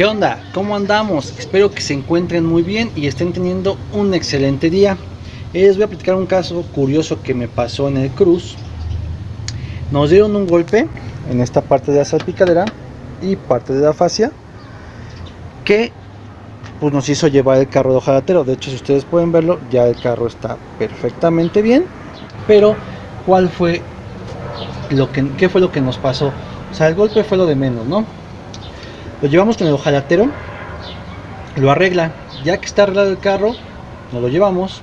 ¿Qué onda? ¿Cómo andamos? Espero que se encuentren muy bien y estén teniendo un excelente día. Les voy a platicar un caso curioso que me pasó en el Cruz. Nos dieron un golpe en esta parte de la salpicadera y parte de la fascia que pues nos hizo llevar el carro de hojalatero. De hecho, si ustedes pueden verlo, ya el carro está perfectamente bien. Pero ¿cuál fue qué fue lo que nos pasó? O sea, el golpe fue lo de menos, ¿no? Lo llevamos con el hojalatero, lo arregla. Ya que está arreglado el carro, nos lo llevamos.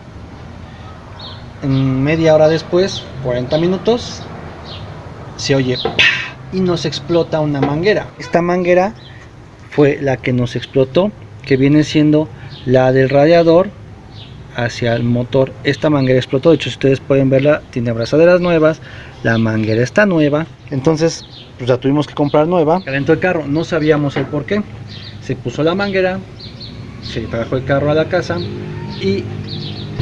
En media hora después, 40 minutos, se oye ¡pah! Y nos explota una manguera. Esta manguera fue la que nos explotó, que viene siendo la del radiador hacia el motor. Esta manguera explotó. De hecho, si ustedes pueden verla, tiene abrazaderas nuevas, la manguera está nueva. Entonces pues la tuvimos que comprar nueva. Calentó el carro, no sabíamos el por qué. Se puso la manguera, se trajo el carro a la casa y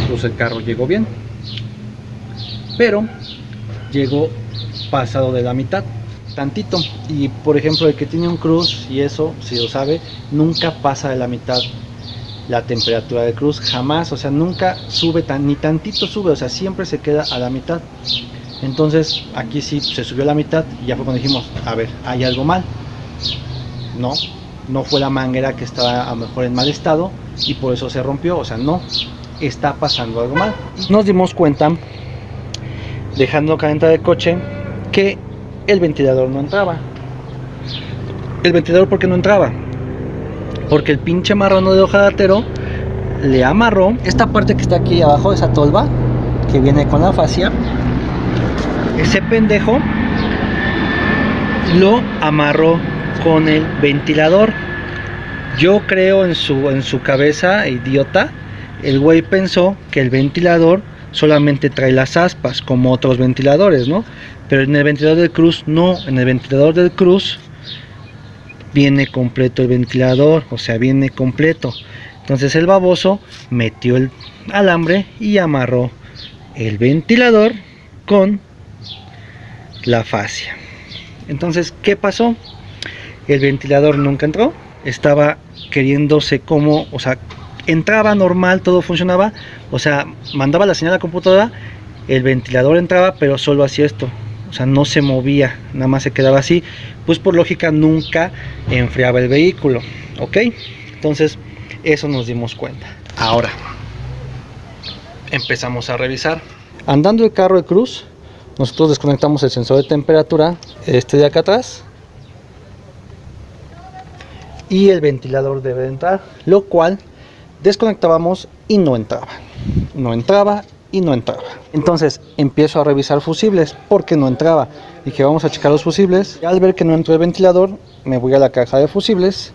pues el carro llegó bien, pero llegó pasado de la mitad, tantito. Y por ejemplo, el que tiene un Cruz, y eso si lo sabe, nunca pasa de la mitad la temperatura del Cruz, jamás. O sea, nunca sube ni tantito sube, o sea, siempre se queda a la mitad. Entonces aquí sí se subió a la mitad y ya fue cuando dijimos, a ver, hay algo mal. No fue la manguera que estaba a lo mejor en mal estado y por eso se rompió. O sea, no, está pasando algo mal. Nos dimos cuenta, dejando calentar el coche, que el ventilador no entraba. ¿El ventilador por qué no entraba? Porque el pinche marrano de hojalatero le amarró esta parte que está aquí abajo, esa tolva que viene con la fascia. Ese pendejo lo amarró con el ventilador. Yo creo en su cabeza, idiota, el güey pensó que el ventilador solamente trae las aspas como otros ventiladores, ¿no? Pero en el ventilador del Cruz no, en el ventilador del Cruz viene completo el ventilador, o sea, viene completo. Entonces el baboso metió el alambre y amarró el ventilador con la fascia. Entonces, ¿qué pasó? El ventilador nunca entró, estaba queriéndose como, o sea, entraba normal, todo funcionaba, o sea, mandaba la señal a la computadora, el ventilador entraba, pero solo hacía esto, o sea, no se movía, nada más se quedaba así. Pues por lógica nunca enfriaba el vehículo, ¿ok? Entonces, eso nos dimos cuenta. Ahora, empezamos a revisar. Andando el carro de Cruz, nosotros desconectamos el sensor de temperatura, este de acá atrás, y el ventilador debe de entrar, lo cual desconectábamos y no entraba. No entraba y no entraba. Entonces empiezo a revisar fusibles porque no entraba. Dije, vamos a checar los fusibles. Y al ver que no entró el ventilador, me voy a la caja de fusibles,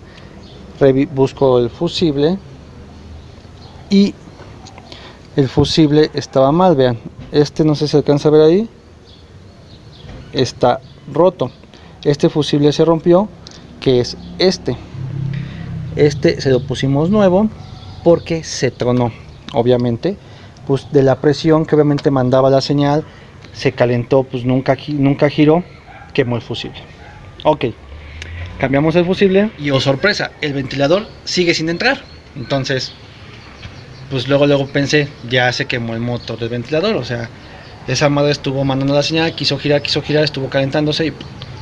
busco el fusible y el fusible estaba mal. Vean, este no sé si alcanza a ver ahí, está roto. Este fusible se rompió, que es este se lo pusimos nuevo porque se tronó, obviamente, pues de la presión que obviamente mandaba la señal, se calentó, pues nunca giró, quemó el fusible. Ok, cambiamos el fusible y oh sorpresa, el ventilador sigue sin entrar. Entonces pues luego pensé, ya se quemó el motor del ventilador. O sea, esa madre estuvo mandando la señal, quiso girar, estuvo calentándose y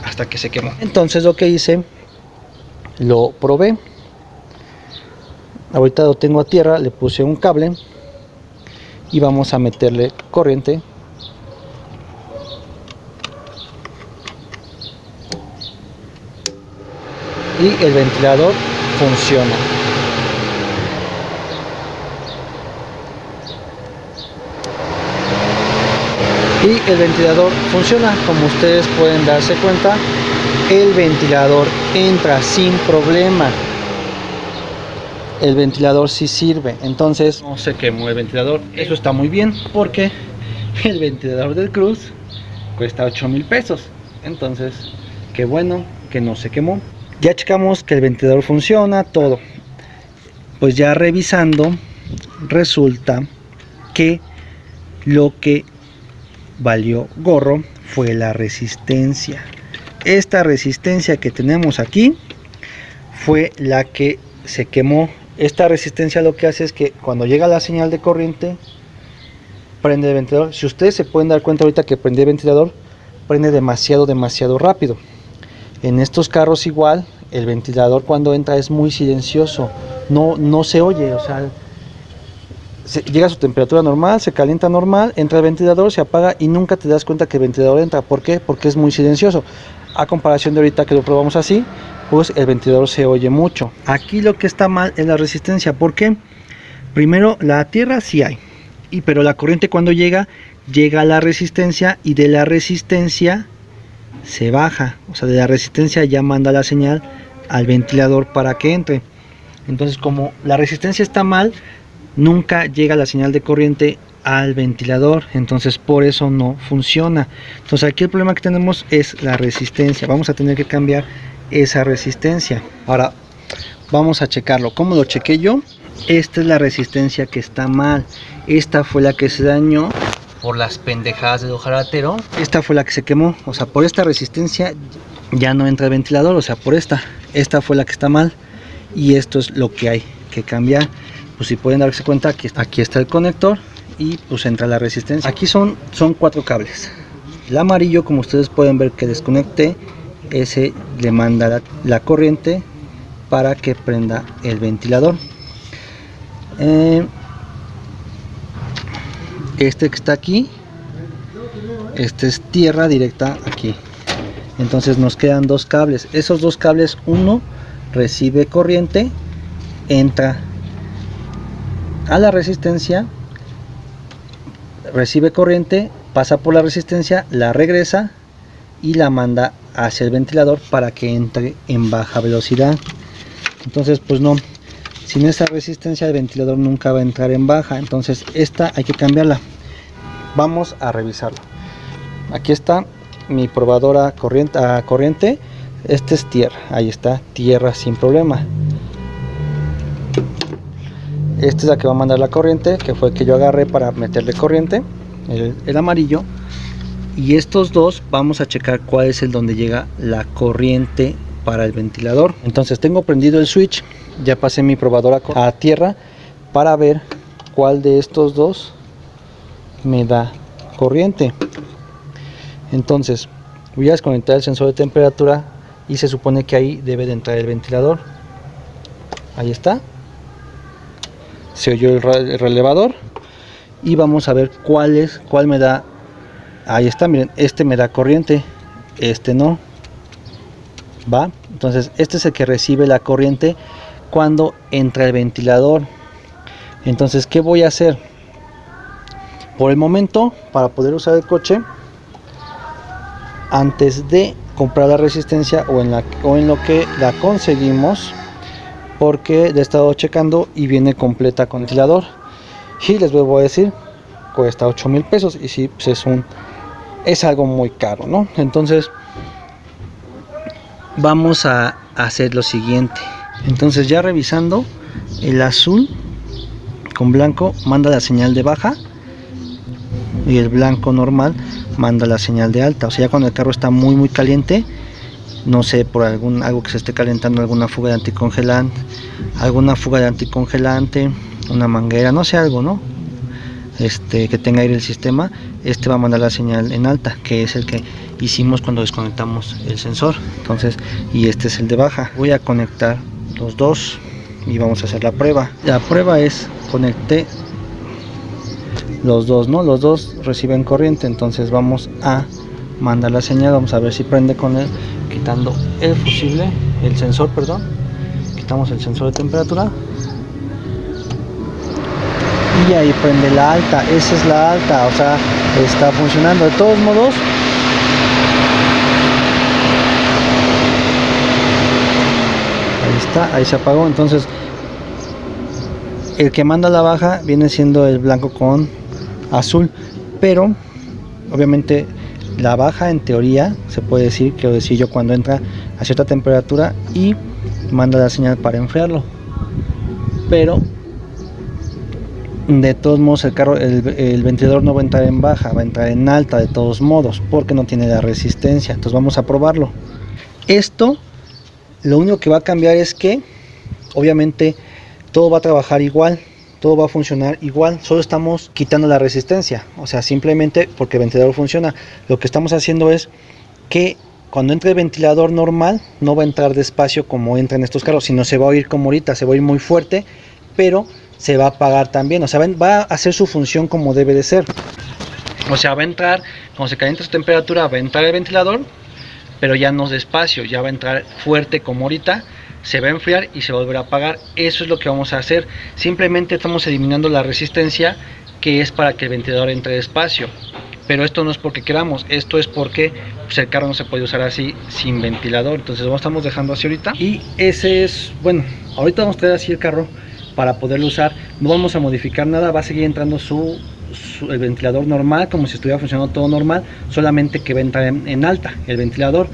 hasta que se quemó. Entonces lo que hice, lo probé. Ahorita lo tengo a tierra, le puse un cable y vamos a meterle corriente. Y el ventilador funciona. Y el ventilador funciona, como ustedes pueden darse cuenta, el ventilador entra sin problema. El ventilador sí sirve, entonces no se quemó el ventilador. Eso está muy bien porque el ventilador del Cruz cuesta 8,000 pesos. Entonces, qué bueno que no se quemó. Ya checamos que el ventilador funciona, todo. Pues ya revisando, resulta que lo que valió gorro fue la resistencia. Esta resistencia que tenemos aquí fue la que se quemó. Esta resistencia lo que hace es que cuando llega la señal de corriente prende el ventilador. Si ustedes se pueden dar cuenta ahorita que prende el ventilador, prende demasiado rápido. En estos carros igual, el ventilador cuando entra es muy silencioso, no se oye, o sea, llega a su temperatura normal, se calienta normal, entra el ventilador, se apaga y nunca te das cuenta que el ventilador entra. ¿Por qué? Porque es muy silencioso. A comparación de ahorita que lo probamos así, pues el ventilador se oye mucho. Aquí lo que está mal es la resistencia. ¿Por qué? Primero, la tierra sí hay, pero la corriente cuando llega a la resistencia y de la resistencia se baja. O sea, de la resistencia ya manda la señal al ventilador para que entre. Entonces, como la resistencia está mal, nunca llega la señal de corriente al ventilador, entonces por eso no funciona. Entonces aquí el problema que tenemos es la resistencia. Vamos a tener que cambiar esa resistencia. Ahora vamos a checarlo. ¿Cómo lo chequé yo? Esta es la resistencia que está mal. Esta fue la que se dañó por las pendejadas del hojalatero. Esta fue la que se quemó. O sea, por esta resistencia ya no entra el ventilador. O sea, por esta fue la que está mal. Y esto es lo que hay que cambiar. Pues si pueden darse cuenta, aquí está el conector y pues entra la resistencia. Aquí son 4 cables. El amarillo, como ustedes pueden ver que desconecté, ese le manda la corriente para que prenda el ventilador. Este que está aquí, este es tierra directa aquí. Entonces nos quedan 2 cables. Esos 2 cables, uno recibe corriente, entra a la resistencia, recibe corriente, pasa por la resistencia, la regresa y la manda hacia el ventilador para que entre en baja velocidad. Entonces pues no, sin esa resistencia el ventilador nunca va a entrar en baja. Entonces esta hay que cambiarla. Vamos a revisarlo. Aquí está mi probadora a corriente. Este es tierra, ahí está, tierra sin problema. Esta es la que va a mandar la corriente, que fue el que yo agarré para meterle corriente, el amarillo. Y estos dos vamos a checar cuál es el donde llega la corriente para el ventilador. Entonces tengo prendido el switch, ya pasé mi probadora a tierra para ver cuál de estos dos me da corriente. Entonces voy a desconectar el sensor de temperatura y se supone que ahí debe de entrar el ventilador. Ahí está. Se oyó el relevador y vamos a ver cuál me da. Ahí está, miren, este me da corriente, este no va. Entonces este es el que recibe la corriente cuando entra el ventilador. Entonces, ¿qué voy a hacer? Por el momento, para poder usar el coche, antes de comprar la resistencia o en lo que la conseguimos, porque le he estado checando y viene completa con ventilador, y les vuelvo a decir, cuesta 8,000 pesos y sí, pues es algo muy caro, ¿no? Entonces vamos a hacer lo siguiente. Entonces, ya revisando, el azul con blanco manda la señal de baja y el blanco normal manda la señal de alta. O sea, ya cuando el carro está muy caliente, no sé, por algo que se esté calentando, alguna fuga de anticongelante, una manguera, no sé, algo, ¿no? Que tenga aire el sistema, va a mandar la señal en alta, que es el que hicimos cuando desconectamos el sensor. Entonces, y este es el de baja. Voy a conectar los dos y vamos a hacer la prueba. La prueba es, conecté los dos, ¿no? Los dos reciben corriente, entonces vamos a mandar la señal. Vamos a ver si prende con él, quitando el sensor, perdón. Quitamos el sensor de temperatura y ahí prende la alta. Esa es la alta, o sea, está funcionando. De todos modos, ahí está, ahí se apagó. Entonces el que manda la baja viene siendo el blanco con azul, pero obviamente la baja, en teoría, se puede decir, quiero decir yo, cuando entra a cierta temperatura y manda la señal para enfriarlo. Pero de todos modos el ventilador no va a entrar en baja, va a entrar en alta de todos modos, porque no tiene la resistencia. Entonces vamos a probarlo. Esto Lo único que va a cambiar es que obviamente todo va a trabajar igual, todo va a funcionar igual, solo estamos quitando la resistencia, o sea, simplemente porque el ventilador funciona. Lo que estamos haciendo es que cuando entre el ventilador normal no va a entrar despacio como entra en estos carros, sino se va a oír como ahorita, se va a oír muy fuerte, pero se va a apagar también, o sea, va a hacer su función como debe de ser. O sea, va a entrar, cuando se calienta su temperatura, va a entrar el ventilador, pero ya no despacio, ya va a entrar fuerte como ahorita, se va a enfriar y se va a volver a apagar. Eso es lo que vamos a hacer. Simplemente estamos eliminando la resistencia que es para que el ventilador entre despacio. Pero esto no es porque queramos, esto es porque pues, el carro no se puede usar así sin ventilador. Entonces lo estamos dejando así ahorita. Y ese es, bueno, ahorita vamos a traer así el carro para poderlo usar. No vamos a modificar nada, va a seguir entrando el ventilador normal, como si estuviera funcionando todo normal, solamente que va a entrar en alta el ventilador.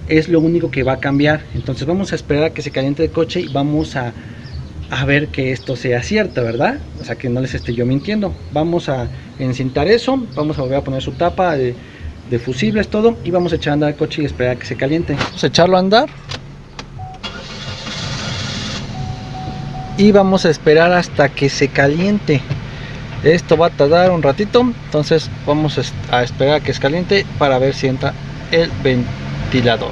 Es lo único que va a cambiar. Entonces vamos a esperar a que se caliente el coche y vamos a ver que esto sea cierto, ¿verdad? O sea, que no les esté yo mintiendo. Vamos a encintar eso, vamos a volver a poner su tapa de fusibles, todo, y vamos a echar a andar el coche y esperar a que se caliente. Vamos a echarlo a andar y vamos a esperar hasta que se caliente. Esto va a tardar un ratito, entonces vamos a esperar a que se caliente para ver si entra el ventilador.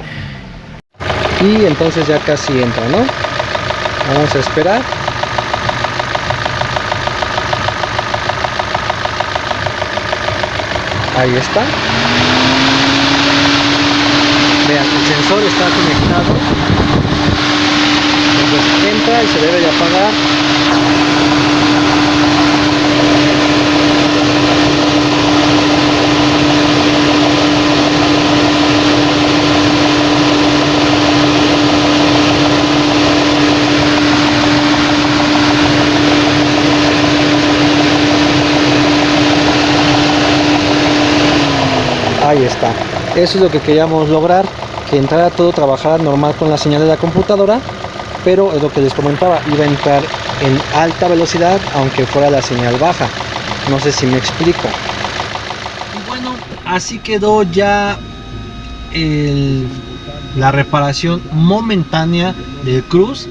Y entonces ya casi entra, ¿no? Vamos a esperar. Ahí está. Vean, el sensor está conectado. Entonces entra y se debe de apagar. Ahí está, eso es lo que queríamos lograr, que entrara todo, trabajara normal con la señal de la computadora, pero es lo que les comentaba, iba a entrar en alta velocidad aunque fuera la señal baja. No sé si me explico. Y bueno, así quedó ya la reparación momentánea del Cruz.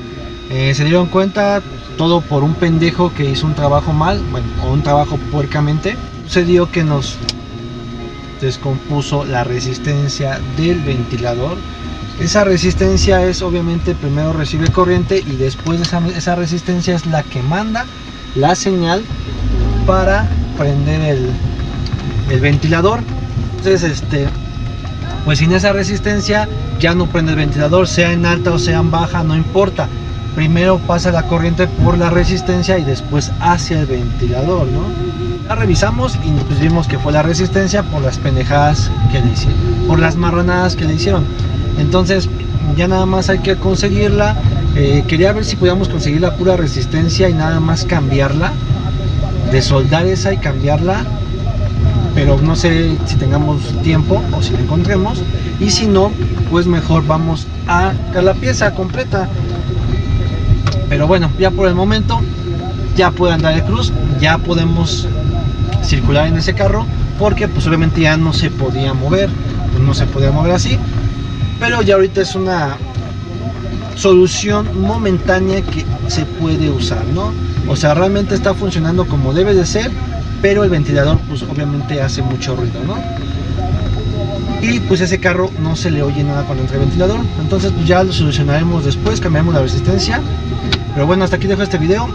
Se dieron cuenta, todo por un pendejo que hizo un trabajo mal, bueno, o un trabajo puercamente. Sucedió que nos descompuso la resistencia del ventilador. Esa resistencia es obviamente, primero recibe corriente y después esa resistencia es la que manda la señal para prender el ventilador. Entonces pues sin esa resistencia ya no prende el ventilador, sea en alta o sea en baja, no importa. Primero pasa la corriente por la resistencia y después hacia el ventilador, ¿no? La revisamos y pues vimos que fue la resistencia por las pendejadas que le hicieron, por las marranadas que le hicieron. Entonces ya nada más hay que conseguirla. Quería ver si podíamos conseguir la pura resistencia y nada más cambiarla, desoldar esa y cambiarla, pero no sé si tengamos tiempo o si la encontremos, y si no, pues mejor vamos a sacar la pieza completa. Pero bueno, ya por el momento ya puede andar el Cruz, ya podemos circular en ese carro, porque pues obviamente ya no se podía mover, pues no se podía mover así, pero ya ahorita es una solución momentánea que se puede usar, ¿no? O sea, realmente está funcionando como debe de ser, pero el ventilador pues obviamente hace mucho ruido, ¿no? Y pues ese carro no se le oye nada cuando entra el ventilador. Entonces pues ya lo solucionaremos después, cambiaremos la resistencia. Pero bueno, hasta aquí dejo este video.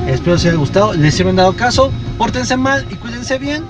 Espero les haya gustado, les haya dado caso. Pórtense mal y cuídense bien.